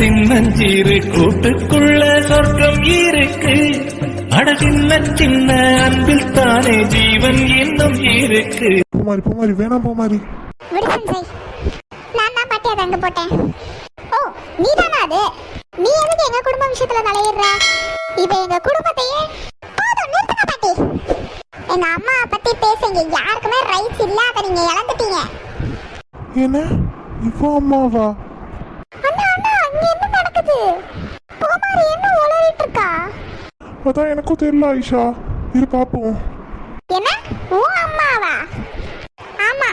சின்னஞ்சிறு கூட்டுக்குள்ள சொர்க்கம் இருக்கு. அட சின்ன சின்ன அன்பில் தானே ஜீவன் இன்னும் இருக்கு. பூமாரி பூமாரி வேணாம் பூமாரி. நான் தான் பாட்டி அதை அங்க போட்டேன். ஓ நீ தானா அது? நீ எதுக்கு எங்க குடும்ப விஷயத்துல தலையிடுற? இது எங்க குடும்பத்தையே போதும் நிறுத்துங்க பாட்டி. எங்க அம்மா பத்தி பேசுங்க. யாருக்குமே ரைட்ஸ் இல்ல, அதை நீங்க இழந்துட்டீங்க. என்ன இப்போ அம்மாவா? அண்ணா அண்ணா அங்க என்ன நடக்குது? பூமாரி என்ன உளறிட்டு இருக்கா? அதான் எனக்கும் தெரியல ஐஷா. இரு பாப்போம். என்ன ஓ அம்மாவா? ஆமா,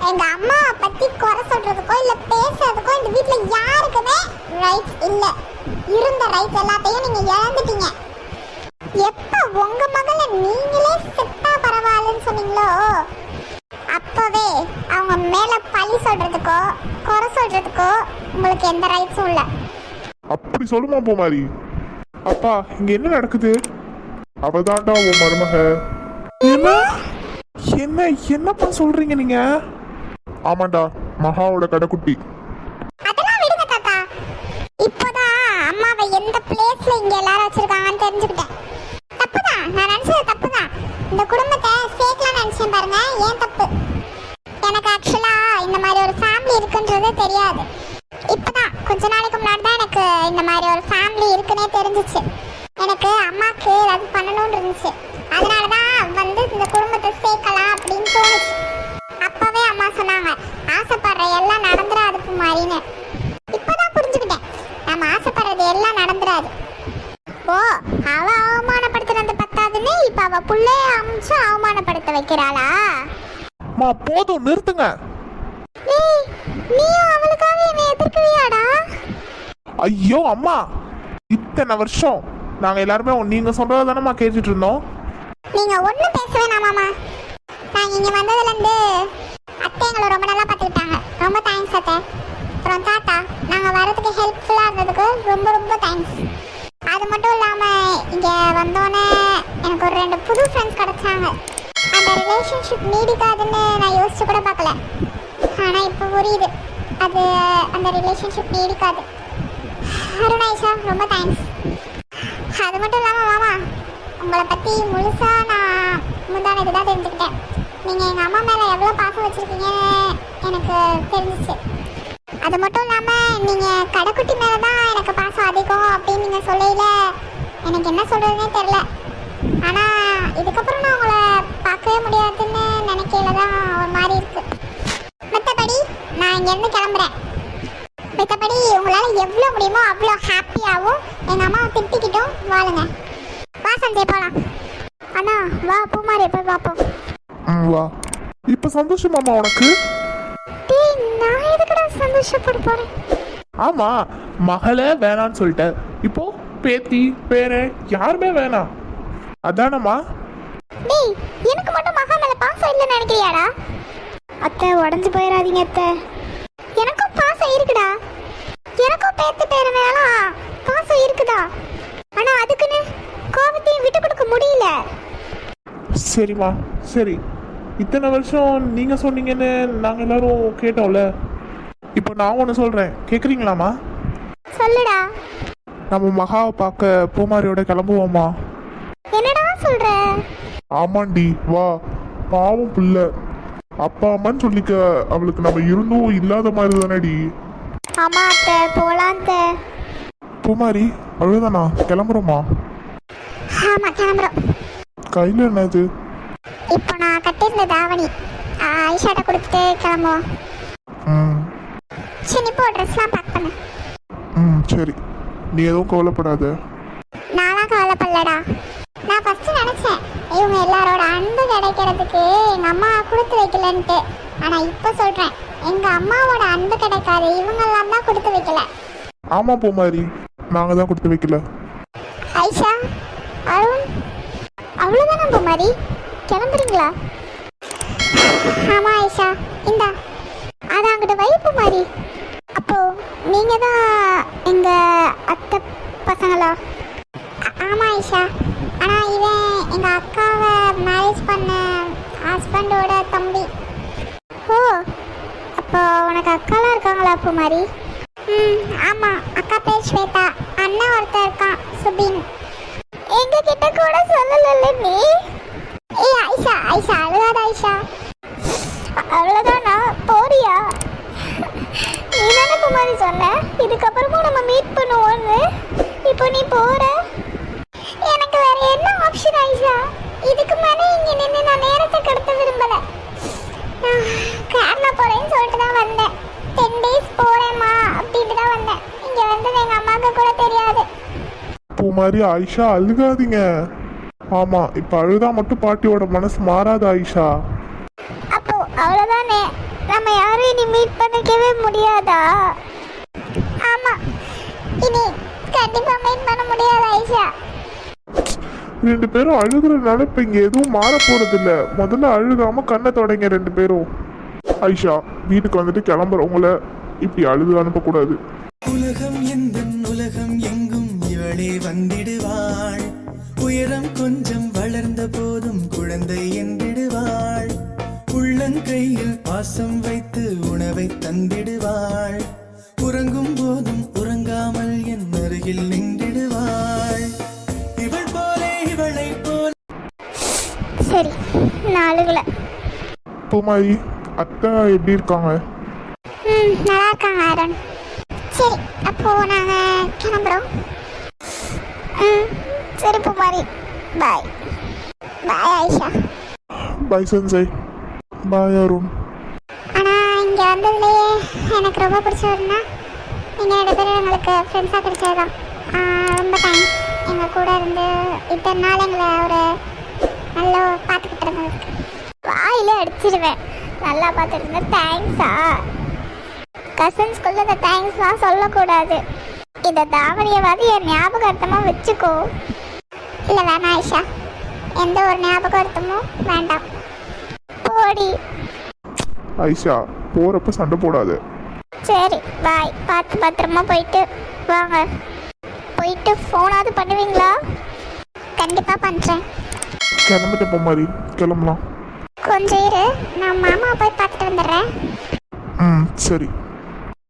எங்க அம்மா பத்தி குறை சொல்றதுக்கோ இல்ல பேசுறதுக்கோ இந்த வீட்ல யாருக்குமே ரைட்ஸ் இல்ல. இருந்த ரைட்ஸ் எல்லாத்தையும் நீங்க இழந்துட்டீங்க. எப்ப உங்க மகளை நீங்களே செட்டா பரவாயில்லன்னு சொன்னீங்களோ அப்பவே அவங்க மேல பழி சொல்றதுக்கோ குறை சொல்றதுக்கோ உங்களுக்கு எந்த ரைட்ஸும் இல்ல. அப்படி சொல்லுமா பூமாரி? அப்பா இங்க என்ன நடக்குது? அவதான்டா உன் மருமக. என்ன என்ன என்னப்பா சொல்றீங்க நீங்க? ஆமாண்டா, மகாவோட கடைக்குட்டி. அதெல்லாம் விடுங்க தாத்தா. இப்போதான் அம்மாவை எந்த பிளேஸ்ல இங்க எல்லாரும் வச்சிருக்காங்கன்னு தெரிஞ்சுக்கிட்டேன். தப்புதான், நான் நினைச்சது தப்புதான். இந்த குடும்பத்தை சேர்க்கலாம் நினைச்சேன் பாருங்க, ஏன் தப்பு. எனக்கு ஆக்சுவலா இந்த மாதிரி ஒரு ஃபேமிலி இருக்குன்றது தெரியாது. இப்பதான் கொஞ்ச நாளைக்கு முன்னாடி தான் எனக்கு இந்த மாதிரி ஒரு ஃபேமிலி இருக்குன்னே தெரிஞ்சிச்சு. எனக்கு அம்மாக்கு ஏதாவது பண்ணணும்னு இருந்துச்சு. அதனாலதான் வந்து இந்த குடும்பத்தை சேர்க்கலாம் அப்படின்னு தோணுச்சு. அப்பவே அம்மா சொன்னாங்க, ஆசைப்படுற எல்லாம் நடந்துராது பூமாரின்னு. இப்பதான் புரிஞ்சுக்கிட்டேன், நம்ம ஆசைப்படுறது எல்லாம் நடந்துராது. ஓ அவ அவமானப்படுத்துறது பத்தாதுன்னு இப்ப அவ புள்ளைய அமிச்சு அவமானப்படுத்த வைக்கிறாளா? மா போதும் நிறுத்துங்க. நீயும் அவளுக்காக என்னை எதிர்க்கிறியாடா? ஐயோ அம்மா, இத்தனை வருஷம் நாங்க எல்லாருமே நீங்க சொல்றது தானே கேட்டுட்டு இருந்தோம். நீங்க ஒண்ணும் பேசவே மாமா. நாங்க இங்க வந்ததுல இருந்து அத்தை எங்களை ரொம்ப நல்லா பார்த்துக்கிட்டாங்க. ரொம்ப தேங்க்ஸ் அத்தை. அப்புறம் தாத்தா, நாங்க வரதுக்கு ஹெல்ப்ஃபுல்லா இருந்ததுக்கு ரொம்ப ரொம்ப தேங்க்ஸ். அது மட்டும் இல்லாம இங்க வந்தோன்னே எனக்கு ஒரு 2 புது ஃப்ரெண்ட்ஸ் கிடைச்சாங்க. அந்த ரிலேஷன்ஷிப் நீடிக்காதுன்னு நான் யோசிச்சு கூட பார்க்கல. ஆனா இப்போ புரியுது, அது அந்த ரிலேஷன்ஷிப் நீடிக்காது. அருணாயிஷா ரொம்ப தேங்க்ஸ். அது மட்டும் இல்லாம மாமா, உங்களை பத்தி முழுசா நான் முந்தானது தான் தெரிஞ்சுக்கிட்டேன். நீங்க எங்க அம்மா மேல எவ்வளவு பாசம் வச்சிருக்கீங்கன்னு எனக்கு தெரிஞ்சிச்சு. அது மட்டும் இல்லாம நீங்க கடைக்குட்டி மேலதான் எனக்கு பாசம் அதிகம் அப்படின்னு நீங்க சொல்லையில எனக்கு என்ன சொல்றதுன்னே தெரியல. ஆனா இதுக்கப்புறம் நான் உங்களை பார்க்கவே முடியாதுன்னு நினைக்கையில தான் ஒரு மாதிரி இருக்கு. மற்றபடி நான் இங்க இருந்து கிளம்புறேன். மற்றபடி உங்களால எவ்வளவு முடியுமோ அவ்வளோ ஹாப்பியாகவும் எங்க அம்மாவை திட்டிக்கிட்டும் வாழுங்க. வா சஞ்சய் போலாம். அண்ணா வா பூமாரி போய் பார்ப்போம். வா. இப்ப சந்தோஷமாமா உனக்கு? நான் எதுக்குடா சந்தோஷப்பட போறேன்? ஆமா, மகளே வேணான்னு சொல்லிட்ட. இப்போ பேத்தி பேரன் யாருமே வேணாம் அதானம்மா? டேய், எனக்கு மட்டும் மகா மேல பாசம் இல்லைன்னு நினைக்கிறியாடா? அத்தை உடஞ்சு போயிடாதீங்க அத்தை. எனக்கும் பாசம் இருக்குடா. எனக்கும் பேத்தி பேரன் வேணாம் பாசம் இருக்குதா. ஆனா அதுக்குன்னு கோபத்தையும் விட்டு கொடுக்க முடியல. சரிம்மா சரி. இத்தனை வருஷம் நீங்க சொன்னீங்கன்னு நாங்க எல்லாரும் கேட்டோம்ல. இப்போ நான் ஒன்று சொல்றேன், கேக்குறீங்களாமா? சொல்லுடா. நம்ம மகாவை பார்க்க பூமாரியோட கிளம்புவோமா? என்னடா சொல்ற? ஆமாண்டி வா. பாவம் பிள்ளை, அப்பா அம்மான்னு சொல்லிக்க அவளுக்கு நம்ம இருந்தும் இல்லாத மாதிரி தானடி. ஆமா அத்தை, போலாம் அத்தை. பூமாரி அவ்வளோதானா? கிளம்புறோமா? ஆமா கிளம்புறோம். கையில் என்னது? இப்போ நான் கட்டியிருந்த தாவணி ஐஷாட்ட கொடுத்துட்டு கிளம்புவோம். சரி இப்போ ட்ரெஸ்லாம் பேக் பண்ணு. சரி, நீ எதுவும் கவலைப்படாத. நான்லாம் கவலைப்படலடா. நான் ஃபர்ஸ்ட் நினைச்சேன் இவங்க எல்லாரோட அன்பு கிடைக்கிறதுக்கு எங்க அம்மா கொடுத்து வைக்கலன்ட்டு. ஆனா இப்போ சொல்றேன், எங்க அம்மாவோட அன்பு கிடைக்காது, இவங்கெல்லாம் தான் கொடுத்து வைக்கல. ஆமா பூமாரி, நாங்க தான் கொடுத்து வைக்கல. ஐஷா, அருண், அவ்வளோதானே பூமாரி? கிளம்புறீங்களா? ஆமா ஐஷா, இந்தா அது அங்கிட்ட வைப்பு மாதிரி. அப்போ நீங்க தான் எங்க அத்தை பசங்களா? ஆமா ஐஷா. ஆனா இவன் எங்க அக்காவை மேரேஜ் பண்ண ஹஸ்பண்டோட தம்பி. ஓ, அப்போ உனக்கு அக்காலாம் இருக்காங்களா பூமாரி? ஆமா, அக்கா இதுக்கப்புறமா நம்ம மீட் பண்ணுவோம்னு. இப்போ நீ போற, எனக்கு வேற என்ன ஆப்ஷன் ஆயிஷா? இதுக்கு மேலே இங்க நின்று நான் நேரத்தை கடத்த விரும்பல. நான் கேரளா போறேன்னு சொல்லிட்டு தான் வந்தேன். 10 days போறேம்மா அப்படின்ட்டு தான் வந்தேன். இங்க வந்தது எங்க அம்மாவுக்கு கூட தெரியாது. பூமாரி ஆயிஷா அழுகாதீங்க. ஆமா, இப்ப அழுதா மட்டும் பாட்டியோட மனசு மாறாது ஆயிஷா. அப்போ அவ்வளவுதானே, நம்ம யாரும் இனி மீட் பண்ணிக்கவே முடியாதா? ஆமா, இனி கண்டிப்பா மீட் பண்ண முடியாது ஆயிஷா. 2 பேரும் அழுகுறதுனால இப்ப இங்க எதுவும் மாற போறது இல்ல. முதல்ல அழுகாம கண்ணை தொடங்க 2 பேரும். ஐஷா, வீட்டுக்கு வந்துட்டு கிளம்புறவங்கள இப்படி அழுது அனுப்பக்கூடாது. உலகம் எந்தன் உலகம் எங்கும் இவளே வந்திடுவாள். உயரம் கொஞ்சம் வளர்ந்த போதும் குழந்தை என்றிடுவாள். உள்ளங்கையில் பாசம் வைத்து உணவை தந்திடுவாள். உறங்கும் போதும் உறங்காமல் என் அருகில் நின்றிடுவாள். இவள் போலே இவளை போல. சரி, நான் அழுகல. பூமாரி, அத்தை எப்படி இருக்காங்க? நல்லா இருக்காங்க ஆரன். சரி, அப்போ நாங்க கிளம்புறோம். சரி பூமாரி, பாய். பாய் ஆயிஷா. பாய் சஞ்சய். பாய் அருண். ஆனா இங்க வந்ததுலயே எனக்கு ரொம்ப பிடிச்சதுன்னா நீங்க 2 பேரும் எங்களுக்கு ஃப்ரெண்ட்ஸா கிடைச்சதுதான். ரொம்ப தேங்க்ஸ் எங்க கூட இருந்து இத்தனை நாள் எங்களை ஒரு நல்லா பார்த்துக்கிட்டு இருந்ததுக்கு. வாயில அடிச்சிருவேன். நல்லா பார்த்துருந்தேன். தேங்க்ஸா? கசின்ஸ்குள்ள இந்த தேங்க்ஸ்லாம் சொல்லக்கூடாது. இதை தாவணியவாது என் ஞாபகார்த்தமாக வச்சுக்கோ. இல்லை வேணாம் ஐஷா, எந்த ஒரு ஞாபகார்த்தமும் வேண்டாம். போடி. ஐஷா, போறப்ப சண்டை போடாது. சரி பாய். பார்த்து பத்திரமா போயிட்டு வாங்க. போயிட்டு ஃபோனாவது பண்ணுவீங்களா? கண்டிப்பாக பண்ணுறேன். கிளம்பிட்ட பூமாரி, கிளம்பலாம். கொஞ்சம் இரு, நான் மாமா போய் பார்த்துட்டு வந்துடுறேன். சரி.